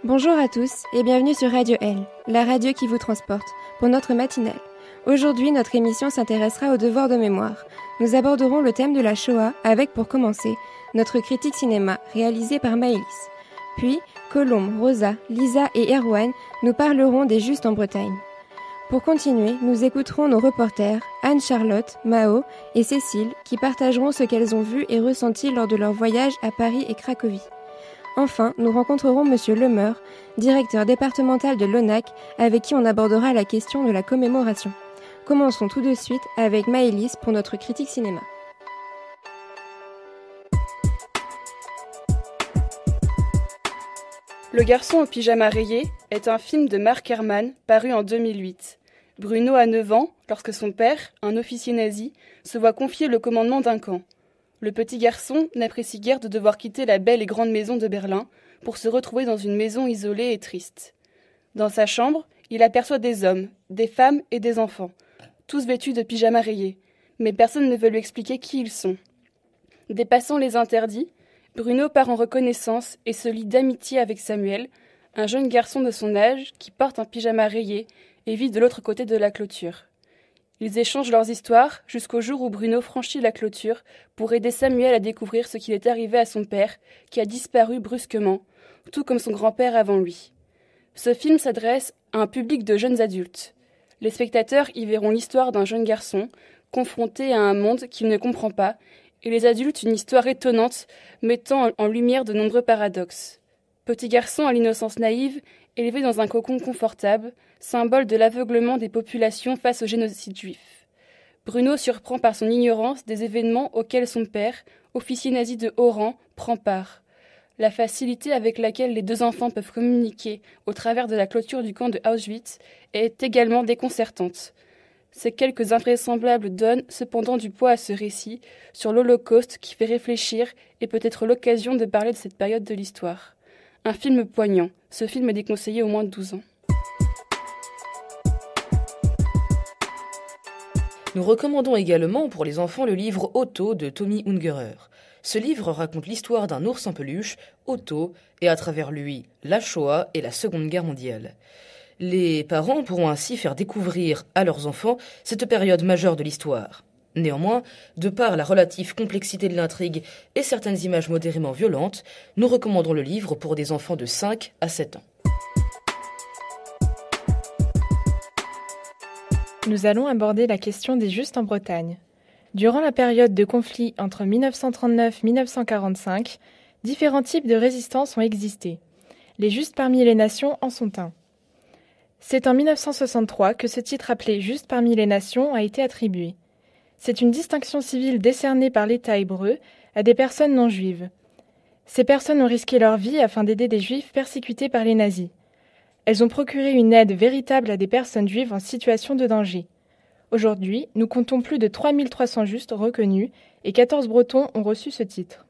Bonjour à tous et bienvenue sur Radio L, la radio qui vous transporte, pour notre matinale. Aujourd'hui, notre émission s'intéressera aux devoirs de mémoire. Nous aborderons le thème de la Shoah avec, pour commencer, notre critique cinéma réalisée par Maëlys. Puis, Colombe, Rosa, Lisa et Erwan nous parleront des Justes en Bretagne. Pour continuer, nous écouterons nos reporters Anne-Charlotte, Mao et Cécile qui partageront ce qu'elles ont vu et ressenti lors de leur voyage à Paris et Cracovie. Enfin, nous rencontrerons Monsieur Lemeur, directeur départemental de l'ONAC, avec qui on abordera la question de la commémoration. Commençons tout de suite avec Maëlys pour notre critique cinéma. Le garçon au pyjama rayé est un film de Mark Herman paru en 2008. Bruno a 9 ans lorsque son père, un officier nazi, se voit confier le commandement d'un camp. Le petit garçon n'apprécie guère de devoir quitter la belle et grande maison de Berlin pour se retrouver dans une maison isolée et triste. Dans sa chambre, il aperçoit des hommes, des femmes et des enfants, tous vêtus de pyjamas rayés, mais personne ne veut lui expliquer qui ils sont. Dépassant les interdits, Bruno part en reconnaissance et se lie d'amitié avec Samuel, un jeune garçon de son âge qui porte un pyjama rayé et vit de l'autre côté de la clôture. Ils échangent leurs histoires jusqu'au jour où Bruno franchit la clôture pour aider Samuel à découvrir ce qui est arrivé à son père, qui a disparu brusquement, tout comme son grand-père avant lui. Ce film s'adresse à un public de jeunes adultes. Les spectateurs y verront l'histoire d'un jeune garçon, confronté à un monde qu'il ne comprend pas, et les adultes une histoire étonnante, mettant en lumière de nombreux paradoxes. Petit garçon à l'innocence naïve, élevé dans un cocon confortable, symbole de l'aveuglement des populations face au génocide juif. Bruno surprend par son ignorance des événements auxquels son père, officier nazi de haut rang, prend part. La facilité avec laquelle les deux enfants peuvent communiquer au travers de la clôture du camp de Auschwitz est également déconcertante. Ces quelques invraisemblables donnent cependant du poids à ce récit sur l'Holocauste qui fait réfléchir et peut être l'occasion de parler de cette période de l'histoire. Un film poignant. Ce film est déconseillé aux moins de 12 ans. Nous recommandons également pour les enfants le livre Otto de Tommy Ungerer. Ce livre raconte l'histoire d'un ours en peluche, Otto, et à travers lui, la Shoah et la Seconde Guerre mondiale. Les parents pourront ainsi faire découvrir à leurs enfants cette période majeure de l'histoire. Néanmoins, de par la relative complexité de l'intrigue et certaines images modérément violentes, nous recommandons le livre pour des enfants de 5 à 7 ans. Nous allons aborder la question des Justes en Bretagne. Durant la période de conflit entre 1939-1945, différents types de résistance ont existé. Les Justes parmi les nations en sont un. C'est en 1963 que ce titre appelé Justes parmi les nations a été attribué. C'est une distinction civile décernée par l'État hébreu à des personnes non juives. Ces personnes ont risqué leur vie afin d'aider des juifs persécutés par les nazis. Elles ont procuré une aide véritable à des personnes juives en situation de danger. Aujourd'hui, nous comptons plus de 3300 justes reconnus et 14 Bretons ont reçu ce titre.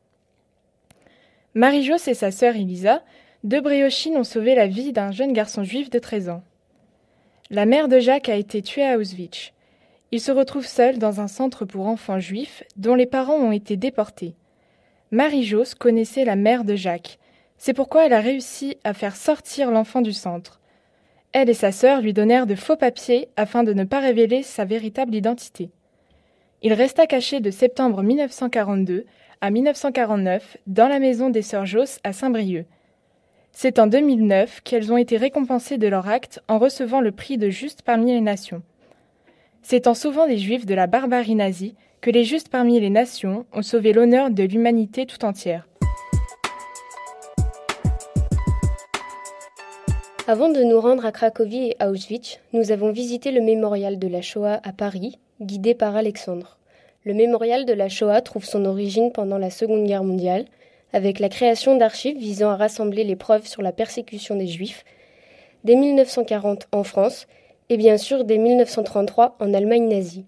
Marie-Josse et sa sœur Elisa, deux bréochines, ont sauvé la vie d'un jeune garçon juif de 13 ans. La mère de Jacques a été tuée à Auschwitz. Il se retrouve seul dans un centre pour enfants juifs dont les parents ont été déportés. Marie-Josse connaissait la mère de Jacques. C'est pourquoi elle a réussi à faire sortir l'enfant du centre. Elle et sa sœur lui donnèrent de faux papiers afin de ne pas révéler sa véritable identité. Il resta caché de septembre 1942 à 1949 dans la maison des sœurs Josse à Saint-Brieuc. C'est en 2009 qu'elles ont été récompensées de leur acte en recevant le prix de Justes parmi les nations. C'est en sauvant des Juifs de la barbarie nazie que les Justes parmi les nations ont sauvé l'honneur de l'humanité tout entière. Avant de nous rendre à Cracovie et à Auschwitz, nous avons visité le mémorial de la Shoah à Paris, guidé par Alexandre. Le mémorial de la Shoah trouve son origine pendant la Seconde Guerre mondiale, avec la création d'archives visant à rassembler les preuves sur la persécution des Juifs, dès 1940 en France, et bien sûr dès 1933 en Allemagne nazie.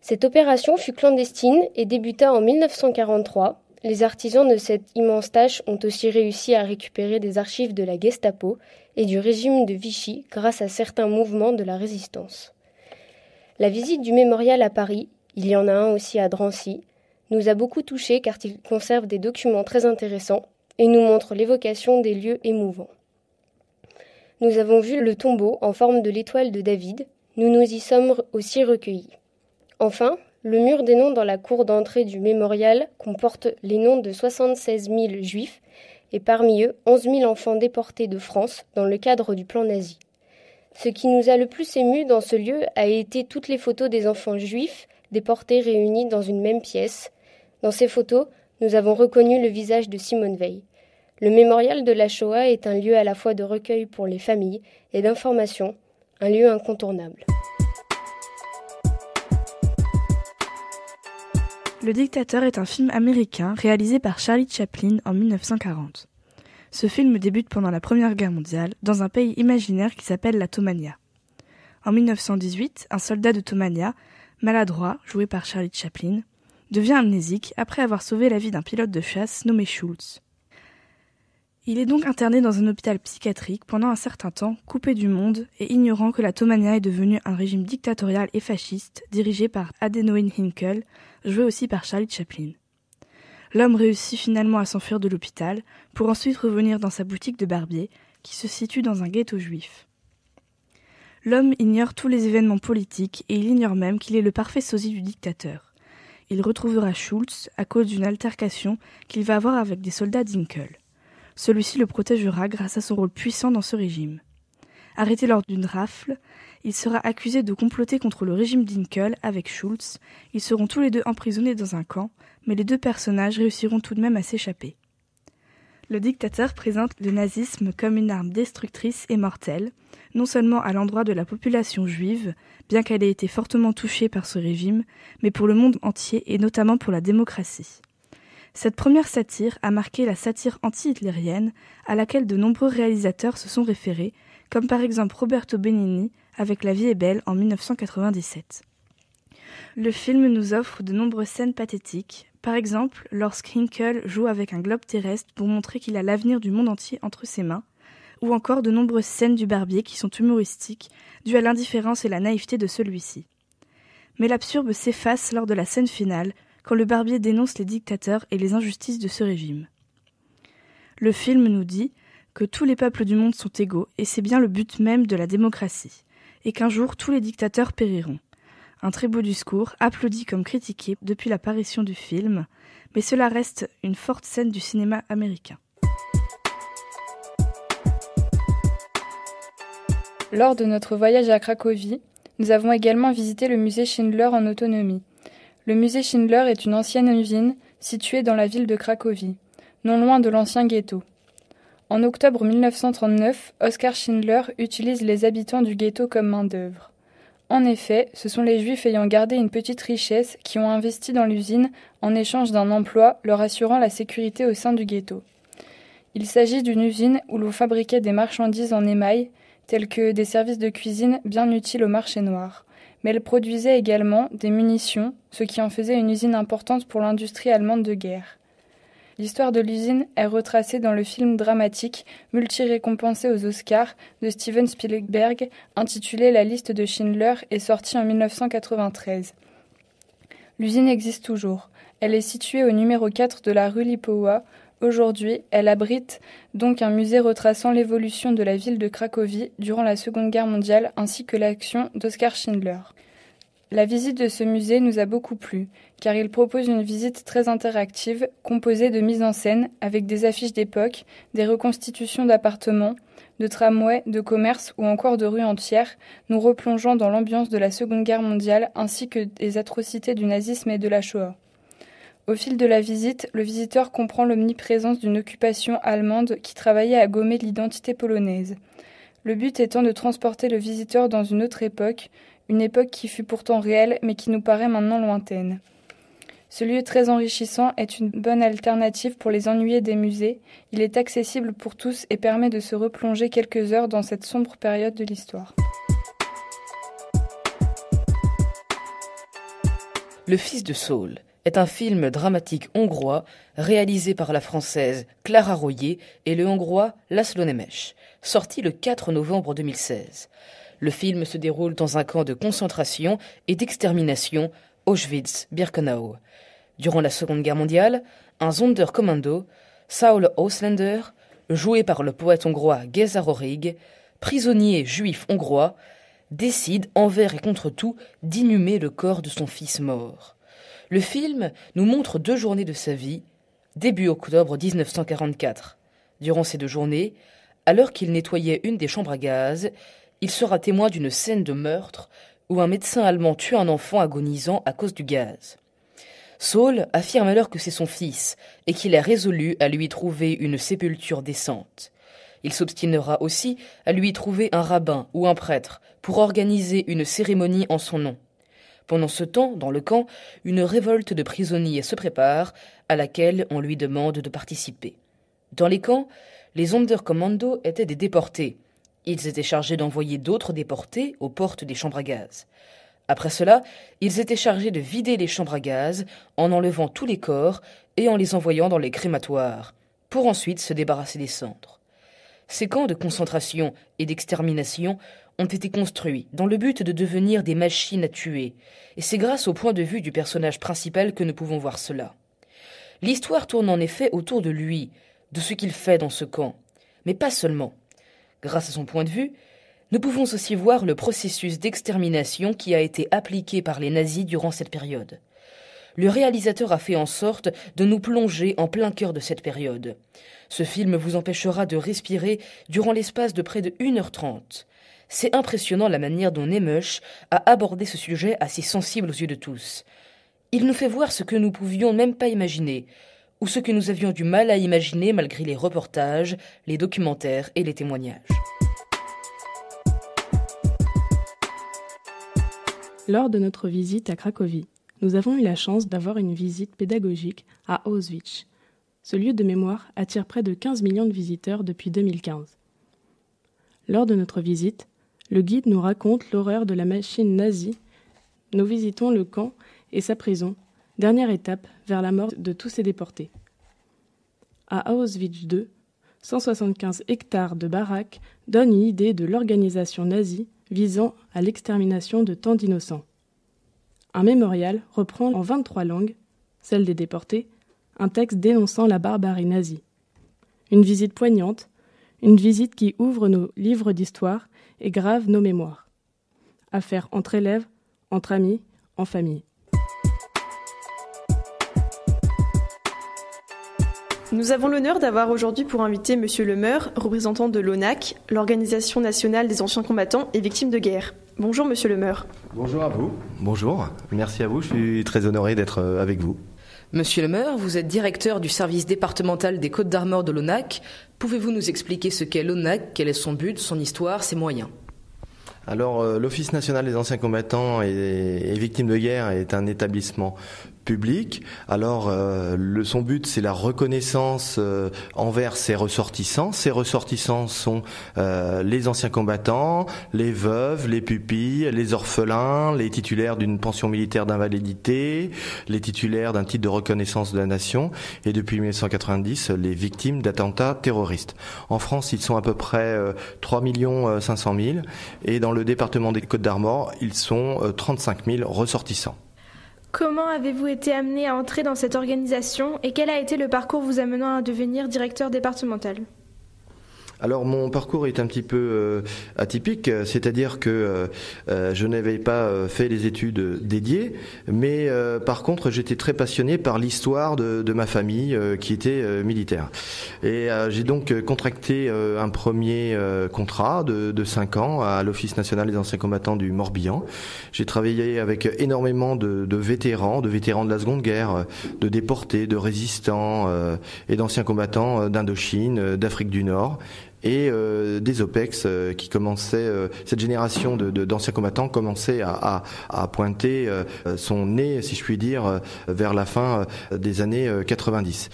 Cette opération fut clandestine et débuta en 1943. Les artisans de cette immense tâche ont aussi réussi à récupérer des archives de la Gestapo et du régime de Vichy grâce à certains mouvements de la résistance. La visite du mémorial à Paris, il y en a un aussi à Drancy, nous a beaucoup touchés car il conserve des documents très intéressants et nous montre l'évocation des lieux émouvants. Nous avons vu le tombeau en forme de l'étoile de David, nous nous y sommes aussi recueillis. Enfin, le mur des noms dans la cour d'entrée du mémorial comporte les noms de 76 000 juifs et parmi eux 11 000 enfants déportés de France dans le cadre du plan nazi. Ce qui nous a le plus ému dans ce lieu a été toutes les photos des enfants juifs déportés réunis dans une même pièce. Dans ces photos, nous avons reconnu le visage de Simone Veil. Le mémorial de la Shoah est un lieu à la fois de recueil pour les familles et d'information, un lieu incontournable. Le Dictateur est un film américain réalisé par Charlie Chaplin en 1940. Ce film débute pendant la Première Guerre mondiale dans un pays imaginaire qui s'appelle la Tomania. En 1918, un soldat de Tomania, maladroit, joué par Charlie Chaplin, devient amnésique après avoir sauvé la vie d'un pilote de chasse nommé Schultz. Il est donc interné dans un hôpital psychiatrique pendant un certain temps, coupé du monde et ignorant que la Tomania est devenue un régime dictatorial et fasciste dirigé par Adenoid Hynkel, joué aussi par Charlie Chaplin. L'homme réussit finalement à s'enfuir de l'hôpital pour ensuite revenir dans sa boutique de barbier qui se situe dans un ghetto juif. L'homme ignore tous les événements politiques et il ignore même qu'il est le parfait sosie du dictateur. Il retrouvera Schultz à cause d'une altercation qu'il va avoir avec des soldats d'Hynkel. Celui-ci le protégera grâce à son rôle puissant dans ce régime. Arrêté lors d'une rafle, il sera accusé de comploter contre le régime d'Hynkel avec Schultz. Ils seront tous les deux emprisonnés dans un camp, mais les deux personnages réussiront tout de même à s'échapper. Le dictateur présente le nazisme comme une arme destructrice et mortelle, non seulement à l'endroit de la population juive, bien qu'elle ait été fortement touchée par ce régime, mais pour le monde entier et notamment pour la démocratie. Cette première satire a marqué la satire anti-hitlérienne à laquelle de nombreux réalisateurs se sont référés, comme par exemple Roberto Benigni avec La vie est belle en 1997. Le film nous offre de nombreuses scènes pathétiques, par exemple lorsqu'Hynkel joue avec un globe terrestre pour montrer qu'il a l'avenir du monde entier entre ses mains, ou encore de nombreuses scènes du barbier qui sont humoristiques, dues à l'indifférence et la naïveté de celui-ci. Mais l'absurde s'efface lors de la scène finale, quand le barbier dénonce les dictateurs et les injustices de ce régime. Le film nous dit que tous les peuples du monde sont égaux et c'est bien le but même de la démocratie, et qu'un jour tous les dictateurs périront. Un très beau discours, applaudi comme critiqué depuis l'apparition du film, mais cela reste une forte scène du cinéma américain. Lors de notre voyage à Cracovie, nous avons également visité le musée Schindler en autonomie. Le musée Schindler est une ancienne usine située dans la ville de Cracovie, non loin de l'ancien ghetto. En octobre 1939, Oskar Schindler utilise les habitants du ghetto comme main-d'œuvre. En effet, ce sont les Juifs ayant gardé une petite richesse qui ont investi dans l'usine en échange d'un emploi leur assurant la sécurité au sein du ghetto. Il s'agit d'une usine où l'on fabriquait des marchandises en émail, telles que des services de cuisine bien utiles au marché noir. Mais elle produisait également des munitions, ce qui en faisait une usine importante pour l'industrie allemande de guerre. L'histoire de l'usine est retracée dans le film dramatique multi-récompensé aux Oscars de Steven Spielberg intitulé La liste de Schindler et sorti en 1993. L'usine existe toujours. Elle est située au numéro 4 de la rue Lipowa. Aujourd'hui, elle abrite donc un musée retraçant l'évolution de la ville de Cracovie durant la Seconde Guerre mondiale ainsi que l'action d'Oskar Schindler. La visite de ce musée nous a beaucoup plu, car il propose une visite très interactive, composée de mises en scène, avec des affiches d'époque, des reconstitutions d'appartements, de tramways, de commerces ou encore de rues entières, nous replongeant dans l'ambiance de la Seconde Guerre mondiale ainsi que des atrocités du nazisme et de la Shoah. Au fil de la visite, le visiteur comprend l'omniprésence d'une occupation allemande qui travaillait à gommer l'identité polonaise. Le but étant de transporter le visiteur dans une autre époque, une époque qui fut pourtant réelle mais qui nous paraît maintenant lointaine. Ce lieu très enrichissant est une bonne alternative pour les ennuyés des musées. Il est accessible pour tous et permet de se replonger quelques heures dans cette sombre période de l'histoire. Le fils de Saul est un film dramatique hongrois réalisé par la française Clara Royer et le hongrois László Nemes, sorti le 4 novembre 2016. Le film se déroule dans un camp de concentration et d'extermination, Auschwitz-Birkenau. Durant la Seconde Guerre mondiale, un Sonderkommando Saul Auslander, joué par le poète hongrois Géza Rohrig, prisonnier juif hongrois, décide envers et contre tout d'inhumer le corps de son fils mort. Le film nous montre 2 journées de sa vie, début octobre 1944. Durant ces 2 journées, alors qu'il nettoyait une des chambres à gaz, il sera témoin d'une scène de meurtre où un médecin allemand tue un enfant agonisant à cause du gaz. Saul affirme alors que c'est son fils et qu'il est résolu à lui trouver une sépulture décente. Il s'obstinera aussi à lui trouver un rabbin ou un prêtre pour organiser une cérémonie en son nom. Pendant ce temps, dans le camp, une révolte de prisonniers se prépare à laquelle on lui demande de participer. Dans les camps, les Sonderkommando étaient des déportés. Ils étaient chargés d'envoyer d'autres déportés aux portes des chambres à gaz. Après cela, ils étaient chargés de vider les chambres à gaz en enlevant tous les corps et en les envoyant dans les crématoires, pour ensuite se débarrasser des cendres. Ces camps de concentration et d'extermination ont été construits dans le but de devenir des machines à tuer, et c'est grâce au point de vue du personnage principal que nous pouvons voir cela. L'histoire tourne en effet autour de lui, de ce qu'il fait dans ce camp, mais pas seulement. Grâce à son point de vue, nous pouvons aussi voir le processus d'extermination qui a été appliqué par les nazis durant cette période. Le réalisateur a fait en sorte de nous plonger en plein cœur de cette période. Ce film vous empêchera de respirer durant l'espace de près de 1h30. C'est impressionnant la manière dont Nemesh a abordé ce sujet assez sensible aux yeux de tous. Il nous fait voir ce que nous pouvions même pas imaginer, ou ce que nous avions du mal à imaginer malgré les reportages, les documentaires et les témoignages. Lors de notre visite à Cracovie, nous avons eu la chance d'avoir une visite pédagogique à Auschwitz. Ce lieu de mémoire attire près de 15 millions de visiteurs depuis 2015. Lors de notre visite, le guide nous raconte l'horreur de la machine nazie. Nous visitons le camp et sa prison, dernière étape vers la mort de tous ces déportés. À Auschwitz II, 175 hectares de baraques donnent une idée de l'organisation nazie visant à l'extermination de tant d'innocents. Un mémorial reprend en 23 langues, celle des déportés, un texte dénonçant la barbarie nazie. Une visite poignante, une visite qui ouvre nos livres d'histoire et grave nos mémoires. À faire entre élèves, entre amis, en famille. Nous avons l'honneur d'avoir aujourd'hui pour invité Monsieur Le Meur, représentant de l'ONAC, l'Organisation nationale des anciens combattants et victimes de guerre. Bonjour Monsieur Le Meur. Bonjour à vous. Bonjour, merci à vous, je suis très honoré d'être avec vous. Monsieur Le Meur, vous êtes directeur du service départemental des Côtes d'Armor de l'ONAC. Pouvez-vous nous expliquer ce qu'est l'ONAC, quel est son but, son histoire, ses moyens ? Alors, l'Office national des anciens combattants et victimes de guerre est un établissement public. Alors, son but, c'est la reconnaissance envers ses ressortissants. Ces ressortissants sont les anciens combattants, les veuves, les pupilles, les orphelins, les titulaires d'une pension militaire d'invalidité, les titulaires d'un titre de reconnaissance de la nation et depuis 1990, les victimes d'attentats terroristes. En France, ils sont à peu près 3 500 000 et dans le département des Côtes d'Armor, ils sont 35 000 ressortissants. Comment avez-vous été amené à entrer dans cette organisation et quel a été le parcours vous amenant à devenir directeur départemental ? Alors mon parcours est un petit peu atypique, c'est-à-dire que je n'avais pas fait les études dédiées, mais par contre j'étais très passionné par l'histoire de ma famille qui était militaire. Et j'ai donc contracté un premier contrat de 5 ans à l'Office national des anciens combattants du Morbihan. J'ai travaillé avec énormément de vétérans de la Seconde Guerre, de déportés, de résistants et d'anciens combattants d'Indochine, d'Afrique du Nord. Et des OPEX qui commençaient, cette génération d'anciens combattants commençait à pointer son nez, si je puis dire, vers la fin des années 90.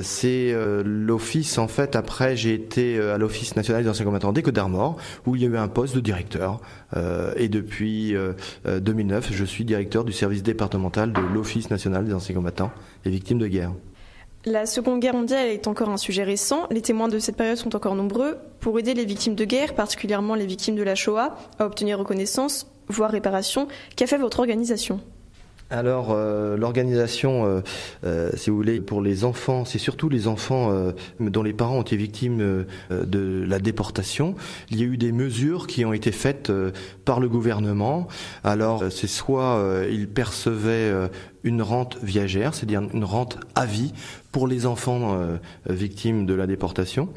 C'est l'office, en fait, après j'ai été à l'Office national des anciens combattants des Côtes d'Armor, où il y a eu un poste de directeur. Et depuis 2009, je suis directeur du service départemental de l'Office national des anciens combattants et victimes de guerre. La Seconde Guerre mondiale est encore un sujet récent. Les témoins de cette période sont encore nombreux. Pour aider les victimes de guerre, particulièrement les victimes de la Shoah, à obtenir reconnaissance, voire réparation, qu'a fait votre organisation ? Alors, l'organisation, si vous voulez, pour les enfants, c'est surtout les enfants dont les parents ont été victimes de la déportation. Il y a eu des mesures qui ont été faites par le gouvernement. Alors, c'est soit ils percevaient une rente viagère, c'est-à-dire une rente à vie pour les enfants victimes de la déportation,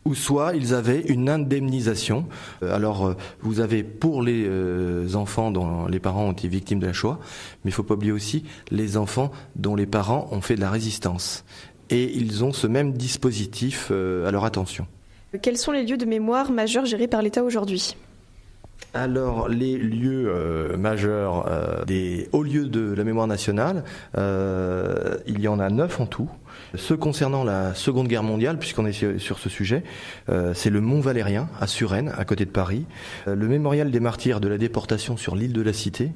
ou soit ils avaient une indemnisation. Alors vous avez pour les enfants dont les parents ont été victimes de la Shoah, mais il ne faut pas oublier aussi les enfants dont les parents ont fait de la résistance. Et ils ont ce même dispositif à leur attention. Quels sont les lieux de mémoire majeurs gérés par l'État aujourd'hui ? Alors, les lieux majeurs des hauts lieux de la mémoire nationale, il y en a 9 en tout. Ceux concernant la Seconde Guerre mondiale, puisqu'on est sur ce sujet, c'est le Mont Valérien à Suresnes, à côté de Paris, le mémorial des martyrs de la déportation sur l'île de la Cité,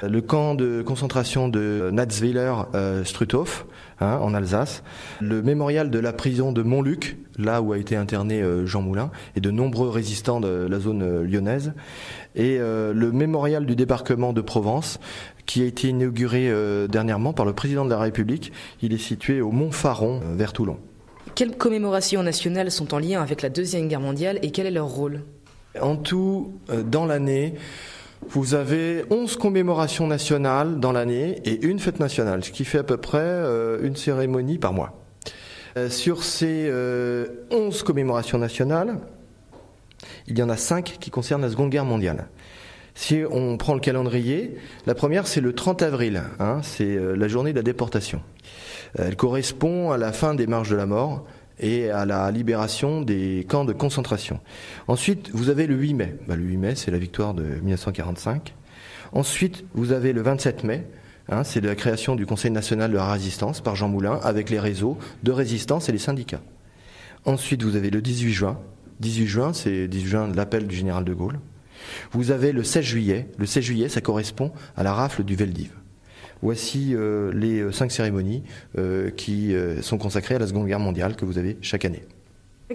le camp de concentration de Natzweiler-Struthof, en Alsace, le mémorial de la prison de Montluc, là où a été interné Jean Moulin, et de nombreux résistants de la zone lyonnaise, et le mémorial du débarquement de Provence, qui a été inauguré dernièrement par le président de la République. Il est situé au Mont Faron, vers Toulon. Quelles commémorations nationales sont en lien avec la Deuxième Guerre mondiale et quel est leur rôle ? En tout, dans l'année, vous avez 11 commémorations nationales dans l'année et une fête nationale, ce qui fait à peu près une cérémonie par mois. Sur ces 11 commémorations nationales, il y en a 5 qui concernent la Seconde Guerre mondiale. Si on prend le calendrier, la première c'est le 30 avril, c'est la journée de la déportation. Elle correspond à la fin des marches de la mort et à la libération des camps de concentration. Ensuite, vous avez le 8 mai. Le 8 mai, c'est la victoire de 1945. Ensuite, vous avez le 27 mai. C'est la création du Conseil national de la résistance par Jean Moulin avec les réseaux de résistance et les syndicats. Ensuite, vous avez le 18 juin. 18 juin, c'est 18 juin, l'appel du général de Gaulle. Vous avez le 16 juillet. Le 16 juillet, ça correspond à la rafle du Veldiv. Voici les 5 cérémonies qui sont consacrées à la Seconde Guerre mondiale que vous avez chaque année.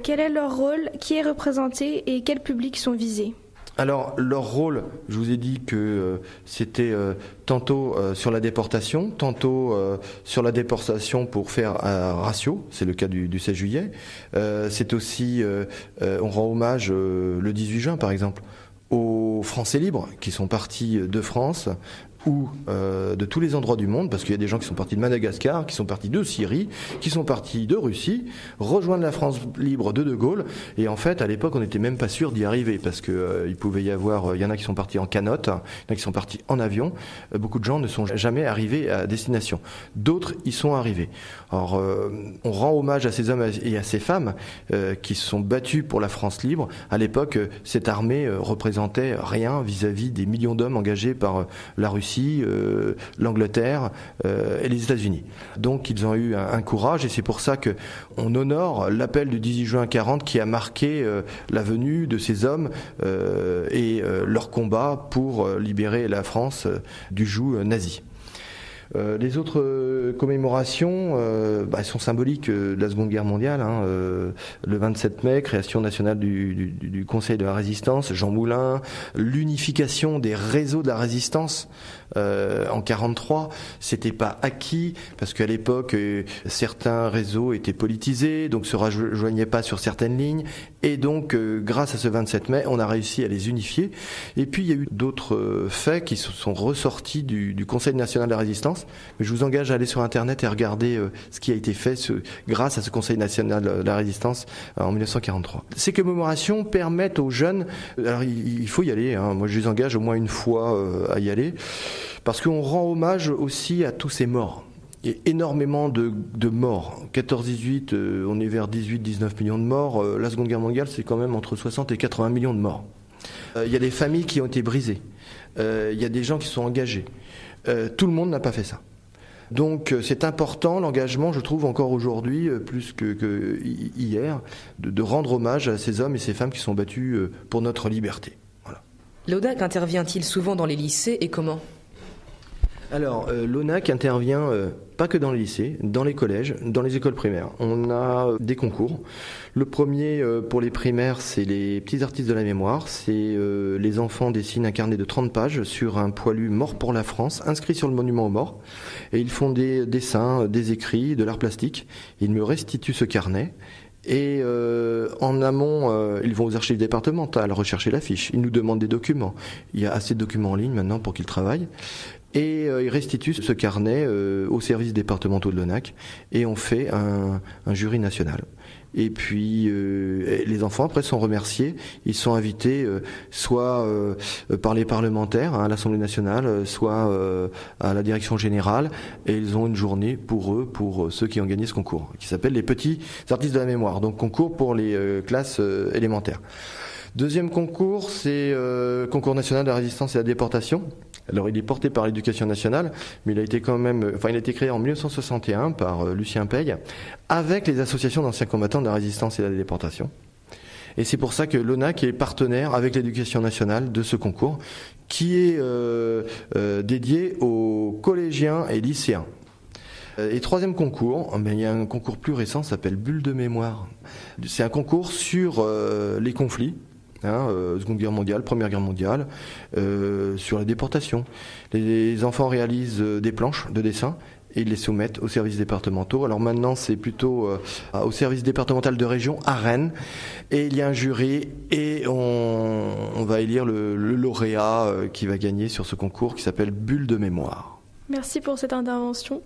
Quel est leur rôle, qui est représenté et quels publics sont visés ? Alors, leur rôle, je vous ai dit que c'était tantôt sur la déportation, tantôt sur la déportation pour faire un ratio, c'est le cas du 16 juillet. C'est aussi, on rend hommage le 18 juin par exemple, aux Français libres qui sont partis de France ou de tous les endroits du monde, parce qu'il y a des gens qui sont partis de Madagascar, qui sont partis de Syrie, qui sont partis de Russie, rejoindre la France libre de Gaulle, et en fait à l'époque on n'était même pas sûr d'y arriver, parce que il pouvait y avoir, il y en a qui sont partis en canotte, il y en a qui sont partis en avion, beaucoup de gens ne sont jamais arrivés à destination, d'autres y sont arrivés. Alors on rend hommage à ces hommes et à ces femmes qui se sont battus pour la France libre. À l'époque, cette armée représentait rien vis-à-vis des millions d'hommes engagés par la Russie, l'Angleterre et les États-Unis. Donc ils ont eu un courage, et c'est pour ça que on honore l'appel du 18 juin 40 qui a marqué la venue de ces hommes et leur combat pour libérer la France du joug nazi. Les autres commémorations elles sont symboliques de la Seconde Guerre mondiale. Le 27 mai, création nationale du Conseil de la résistance, Jean Moulin, l'unification des réseaux de la résistance en 43, c'était pas acquis parce qu'à l'époque certains réseaux étaient politisés, donc se rejoignaient pas sur certaines lignes, et donc grâce à ce 27 mai, on a réussi à les unifier. Et puis il y a eu d'autres faits qui sont ressortis du Conseil national de la résistance. Mais je vous engage à aller sur Internet et regarder ce qui a été fait grâce à ce Conseil national de la résistance en 1943. Ces commémorations permettent aux jeunes, alors il faut y aller, moi je les engage au moins une fois à y aller, parce qu'on rend hommage aussi à tous ces morts. Il y a énormément de morts. 14-18, on est vers 18-19 millions de morts. La Seconde Guerre mondiale, c'est quand même entre 60 et 80 millions de morts. Il y a des familles qui ont été brisées. Il y a des gens qui sont engagés. Tout le monde n'a pas fait ça. Donc c'est important, l'engagement, je trouve encore aujourd'hui, plus que hier, de rendre hommage à ces hommes et ces femmes qui sont battus pour notre liberté. Voilà. L'ODAC intervient-il souvent dans les lycées et comment ? Alors, l'ONAC intervient pas que dans les lycées, dans les collèges, dans les écoles primaires. On a des concours. Le premier, pour les primaires, c'est les petits artistes de la mémoire. C'est les enfants dessinent un carnet de 30 pages sur un poilu mort pour la France, inscrit sur le monument aux morts. Et ils font des dessins, des écrits, de l'art plastique. Ils me restituent ce carnet. Et en amont, ils vont aux archives départementales rechercher la fiche. Ils nous demandent des documents. Il y a assez de documents en ligne maintenant pour qu'ils travaillent. Et ils restituent ce carnet aux services départementaux de l'ONAC. Et on fait un jury national. Et puis les enfants après sont remerciés. Ils sont invités soit par les parlementaires à l'Assemblée nationale, soit à la direction générale. Et ils ont une journée pour eux, pour ceux qui ont gagné ce concours, qui s'appelle les petits artistes de la mémoire. Donc concours pour les classes élémentaires. Deuxième concours, c'est concours national de la résistance et de la déportation. Alors il est porté par l'Éducation nationale, mais il a été créé en 1961 par Lucien Peille, avec les associations d'anciens combattants de la résistance et de la déportation. Et c'est pour ça que l'ONAC est partenaire avec l'Éducation nationale de ce concours, qui est dédié aux collégiens et lycéens. Et troisième concours, il y a un concours plus récent, ça s'appelle Bulle de mémoire. C'est un concours sur les conflits. Seconde Guerre mondiale, Première Guerre mondiale, sur la déportation. Les enfants réalisent des planches de dessin et ils les soumettent aux services départementaux. Alors maintenant, c'est plutôt au service départemental de région, à Rennes. Et il y a un jury et on va élire le lauréat qui va gagner sur ce concours qui s'appelle Bulle de mémoire. Merci pour cette intervention.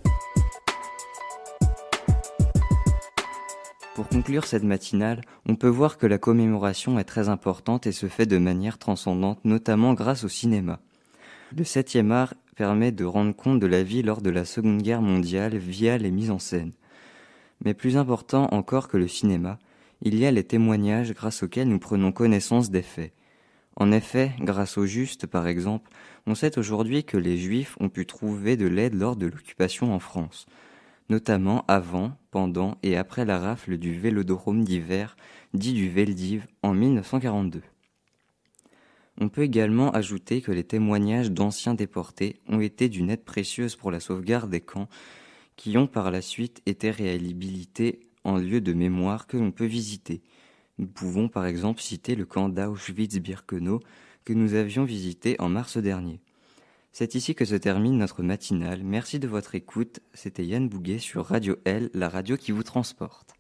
Pour conclure cette matinale, on peut voir que la commémoration est très importante et se fait de manière transcendante, notamment grâce au cinéma. Le 7e art permet de rendre compte de la vie lors de la Seconde Guerre mondiale via les mises en scène. Mais plus important encore que le cinéma, il y a les témoignages grâce auxquels nous prenons connaissance des faits. En effet, grâce au Juste par exemple, on sait aujourd'hui que les Juifs ont pu trouver de l'aide lors de l'occupation en France, notamment avant, pendant et après la rafle du Vélodrome d'hiver, dit du Veldiv, en 1942. On peut également ajouter que les témoignages d'anciens déportés ont été d'une aide précieuse pour la sauvegarde des camps, qui ont par la suite été réhabilités en lieu de mémoire que l'on peut visiter. Nous pouvons par exemple citer le camp d'Auschwitz-Birkenau que nous avions visité en mars dernier. C'est ici que se termine notre matinale. Merci de votre écoute. C'était Yann Bouguet sur Radio L, la radio qui vous transporte.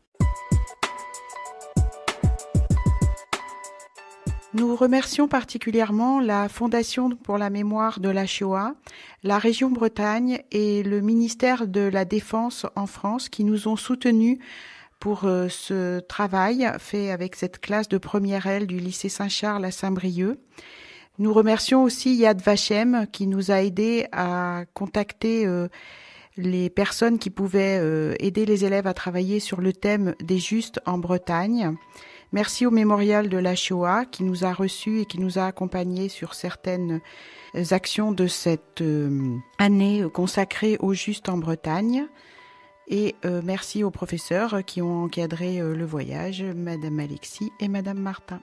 Nous remercions particulièrement la Fondation pour la mémoire de la Shoah, la région Bretagne et le ministère de la Défense en France qui nous ont soutenus pour ce travail fait avec cette classe de première L du lycée Saint-Charles à Saint-Brieuc. Nous remercions aussi Yad Vashem qui nous a aidés à contacter les personnes qui pouvaient aider les élèves à travailler sur le thème des Justes en Bretagne. Merci au Mémorial de la Shoah qui nous a reçus et qui nous a accompagnés sur certaines actions de cette année consacrée aux Justes en Bretagne. Et merci aux professeurs qui ont encadré le voyage, Madame Alexis et Madame Martin.